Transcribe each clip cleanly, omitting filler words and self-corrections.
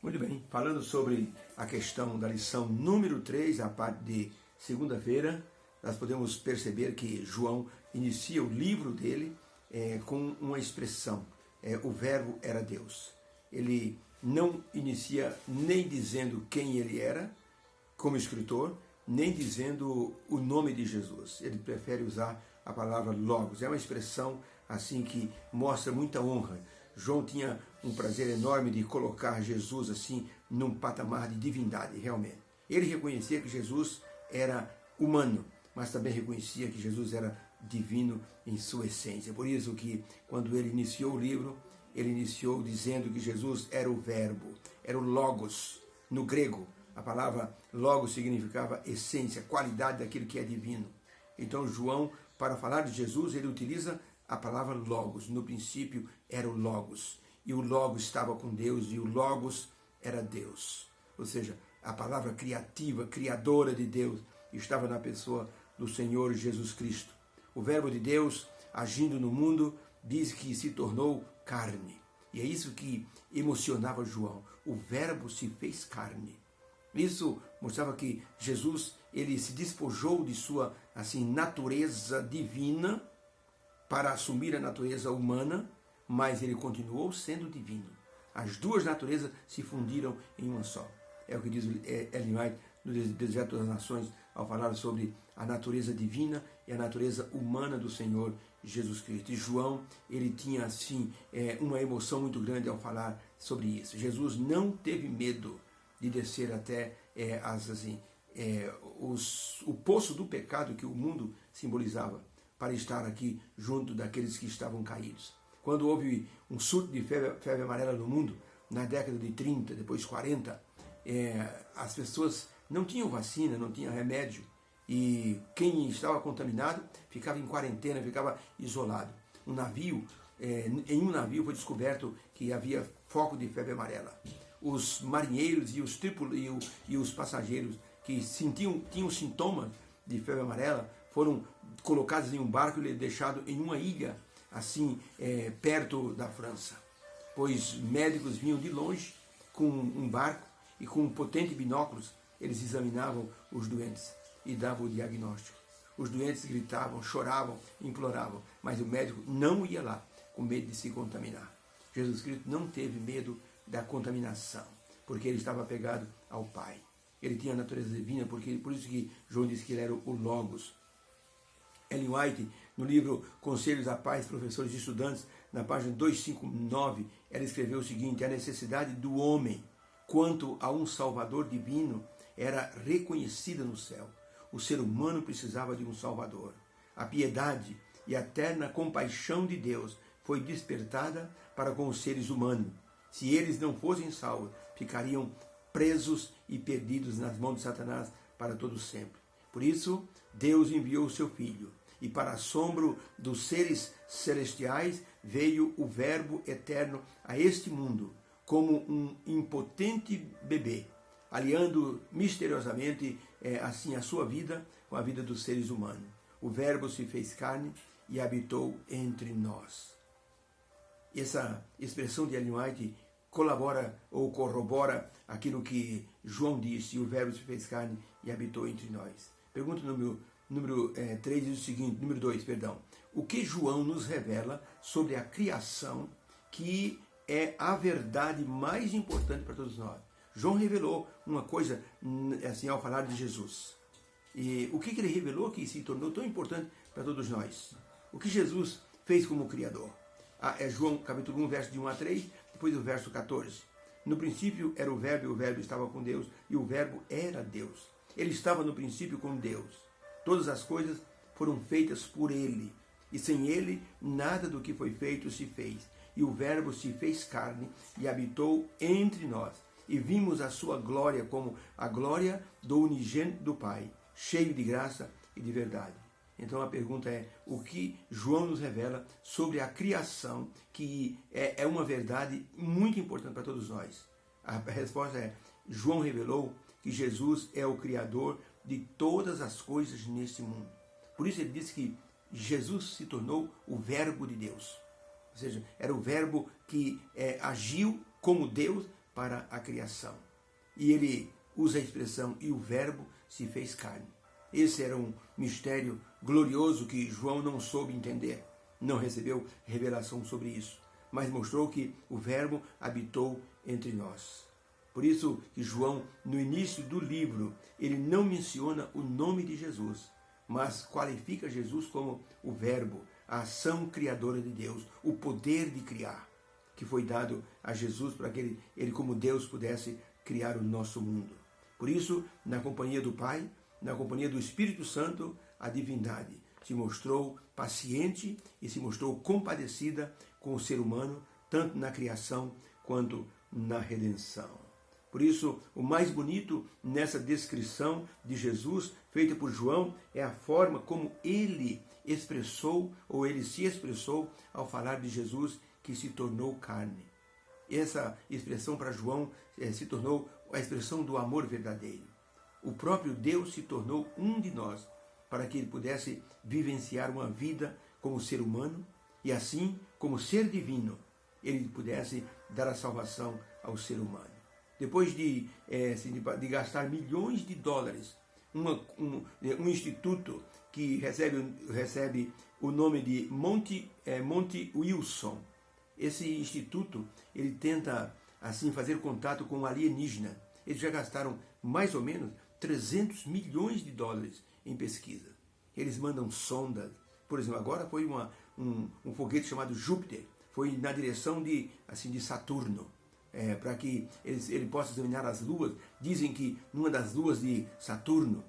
Muito bem, falando sobre a questão da lição número 3, a parte de segunda-feira, nós podemos perceber que João inicia o livro dele com uma expressão, o verbo era Deus. Ele não inicia nem dizendo quem ele era como escritor, nem dizendo o nome de Jesus. Ele prefere usar a palavra logos. É uma expressão assim que mostra muita honra. João tinha um prazer enorme de colocar Jesus assim num patamar de divindade, realmente. Ele reconhecia que Jesus era humano, mas também reconhecia que Jesus era divino em sua essência. Por isso que quando ele iniciou o livro, ele iniciou dizendo que Jesus era o verbo, era o logos. No grego, a palavra logos significava essência, qualidade daquilo que é divino. Então João, para falar de Jesus, ele utiliza a palavra logos. No princípio era o logos, e o logos estava com Deus, e o logos era Deus. Ou seja, a palavra criativa, criadora de Deus, estava na pessoa do Senhor Jesus Cristo. O verbo de Deus, agindo no mundo, diz que se tornou carne. E é isso que emocionava João. O verbo se fez carne. Isso mostrava que Jesus, ele se despojou de sua natureza divina para assumir a natureza humana, mas ele continuou sendo divino. As duas naturezas se fundiram em uma só. É o que diz Ellen White no Deserto das Nações, ao falar sobre a natureza divina e a natureza humana do Senhor Jesus Cristo. E João, ele tinha assim uma emoção muito grande ao falar sobre isso. Jesus não teve medo de descer até o poço do pecado que o mundo simbolizava, para estar aqui junto daqueles que estavam caídos. Quando houve um surto de febre amarela no mundo, na década de 30, depois 40, as pessoas não tinham vacina, não tinham remédio, e quem estava contaminado ficava em quarentena, ficava isolado. Em um navio foi descoberto que havia foco de febre amarela. Os marinheiros e os passageiros que tinham sintomas de febre amarela foram colocados em um barco e deixados em uma ilha, perto da França. Pois médicos vinham de longe com um barco e com potentes binóculos, eles examinavam os doentes e davam o diagnóstico. Os doentes gritavam, choravam, imploravam, mas o médico não ia lá com medo de se contaminar. Jesus Cristo não teve medo da contaminação, porque ele estava apegado ao Pai. Ele tinha a natureza divina, por isso que João disse que ele era o Logos. Ellen White, no livro Conselhos à Paz, Professores e Estudantes, na página 259, ela escreveu o seguinte: a necessidade do homem quanto a um Salvador divino era reconhecida no céu. O ser humano precisava de um Salvador. A piedade e a eterna compaixão de Deus foi despertada para com os seres humanos. Se eles não fossem salvos, ficariam presos e perdidos nas mãos de Satanás para todo sempre. Por isso, Deus enviou o seu Filho, e para assombro dos seres celestiais veio o Verbo eterno a este mundo, como um impotente bebê, aliando misteriosamente a sua vida com a vida dos seres humanos. O Verbo se fez carne e habitou entre nós. Essa expressão de Ellen White colabora ou corrobora aquilo que João disse: o Verbo se fez carne e habitou entre nós. Pergunta número 3 diz o seguinte, número 2, perdão. O que João nos revela sobre a criação, que é a verdade mais importante para todos nós? João revelou uma coisa ao falar de Jesus. E o que ele revelou que se tornou tão importante para todos nós? O que Jesus fez como Criador? É João capítulo 1, verso de 1 a 3, depois do verso 14. No princípio era o Verbo, e o Verbo estava com Deus, e o Verbo era Deus. Ele estava no princípio com Deus. Todas as coisas foram feitas por ele, e sem ele nada do que foi feito se fez. E o Verbo se fez carne e habitou entre nós, e vimos a sua glória como a glória do unigênito do Pai, cheio de graça e de verdade. Então a pergunta é: o que João nos revela sobre a criação, que é uma verdade muito importante para todos nós? A resposta é: João revelou que Jesus é o Criador de todas as coisas neste mundo. Por isso ele disse que Jesus se tornou o Verbo de Deus. Ou seja, era o Verbo que agiu como Deus para a criação. E ele usa a expressão, e o verbo se fez carne. Esse era um mistério glorioso que João não soube entender, não recebeu revelação sobre isso, mas mostrou que o verbo habitou entre nós. Por isso que João, no início do livro, ele não menciona o nome de Jesus, mas qualifica Jesus como o verbo, a ação criadora de Deus, o poder de criar, que foi dado a Jesus para que ele como Deus pudesse criar o nosso mundo. Por isso, na companhia do Pai, na companhia do Espírito Santo, a divindade se mostrou paciente e se mostrou compadecida com o ser humano, tanto na criação quanto na redenção. Por isso, o mais bonito nessa descrição de Jesus, feita por João, é a forma como ele expressou, ou ele se expressou ao falar de Jesus que se tornou carne. Essa expressão para João se tornou a expressão do amor verdadeiro. O próprio Deus se tornou um de nós, para que ele pudesse vivenciar uma vida como ser humano e assim, como ser divino, ele pudesse dar a salvação ao ser humano. Depois de gastar milhões de dólares, um instituto que recebe o nome de Monte Wilson, esse instituto ele tenta assim fazer contato com o alienígena. Eles já gastaram mais ou menos 300 milhões de dólares em pesquisa. Eles mandam sondas. Por exemplo, agora foi um foguete chamado Júpiter, foi na direção de Saturno, para que ele possa examinar as luas. Dizem que numa das luas de Saturno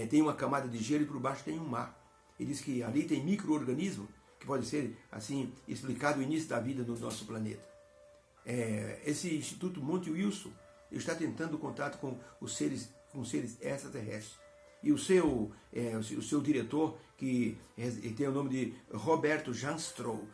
tem uma camada de gelo e por baixo tem um mar. Ele diz que ali tem micro-organismo, que pode ser assim explicado o início da vida no nosso planeta. Esse Instituto Monte Wilson está tentando contato com seres extraterrestres. E o seu diretor, que tem o nome de Roberto Jastrow,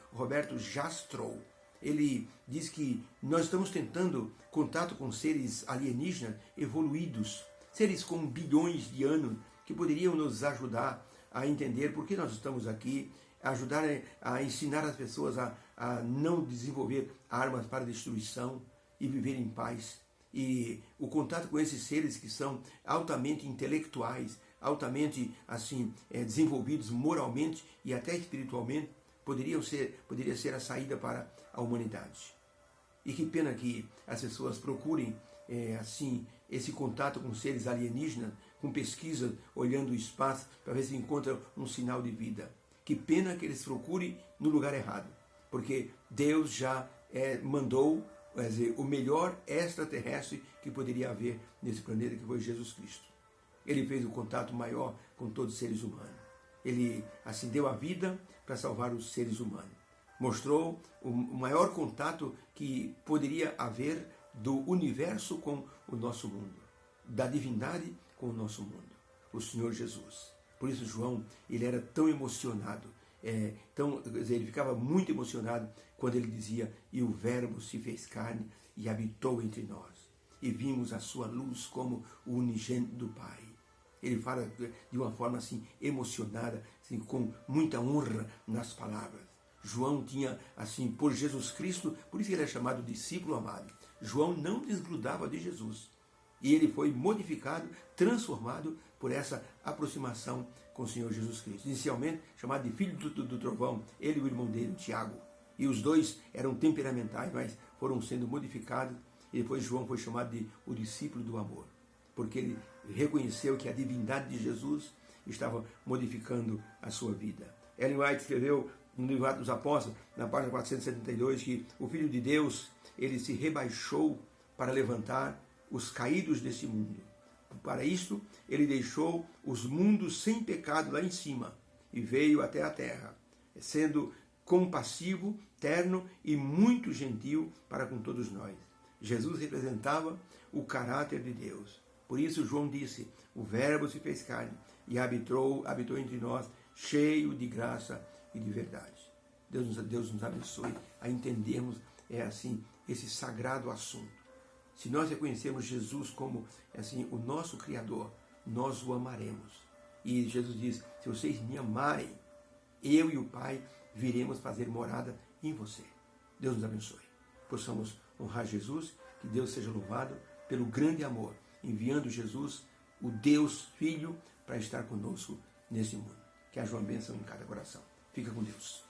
ele diz que nós estamos tentando contato com seres alienígenas evoluídos, seres com bilhões de anos, que poderiam nos ajudar a entender por que nós estamos aqui, ajudar a ensinar as pessoas a não desenvolver armas para destruição e viver em paz. E o contato com esses seres que são altamente intelectuais, altamente desenvolvidos moralmente e até espiritualmente, poderia ser a saída para a humanidade. E que pena que as pessoas procurem esse contato com seres alienígenas, com pesquisa, olhando o espaço para ver se encontram um sinal de vida. Que pena que eles procurem no lugar errado, porque Deus já mandou o melhor extraterrestre que poderia haver nesse planeta, que foi Jesus Cristo. Ele fez o contato maior com todos os seres humanos. Ele deu a vida para salvar os seres humanos. Mostrou o maior contato que poderia haver do universo com o nosso mundo, da divindade com o nosso mundo, o Senhor Jesus. Por isso João, ele era tão emocionado, ele ficava muito emocionado quando ele dizia, e o verbo se fez carne e habitou entre nós, e vimos a sua luz como o unigênito do Pai. Ele fala de uma forma emocionada, com muita honra nas palavras. João tinha, por Jesus Cristo, por isso ele é chamado discípulo amado. João não desgrudava de Jesus. E ele foi modificado, transformado por essa aproximação com o Senhor Jesus Cristo. Inicialmente chamado de filho do trovão, ele e o irmão dele, Tiago. E os dois eram temperamentais, mas foram sendo modificados. E depois João foi chamado de o discípulo do amor, porque ele reconheceu que a divindade de Jesus estava modificando a sua vida. Ellen White escreveu no livro Atos dos Apóstolos, na página 472, que o Filho de Deus, ele se rebaixou para levantar os caídos desse mundo. Para isto, ele deixou os mundos sem pecado lá em cima e veio até a terra, sendo compassivo, terno e muito gentil para com todos nós. Jesus representava o caráter de Deus. Por isso João disse, o verbo se fez carne e habitou entre nós, cheio de graça e de verdade. Deus nos abençoe a entendermos esse sagrado assunto. Se nós reconhecermos Jesus como o nosso Criador, nós o amaremos. E Jesus diz, se vocês me amarem, eu e o Pai viremos fazer morada em você. Deus nos abençoe. Possamos honrar Jesus Que Deus seja louvado pelo grande amor, enviando Jesus, o Deus Filho, para estar conosco nesse mundo. Que haja uma bênção em cada coração. Fica com Deus.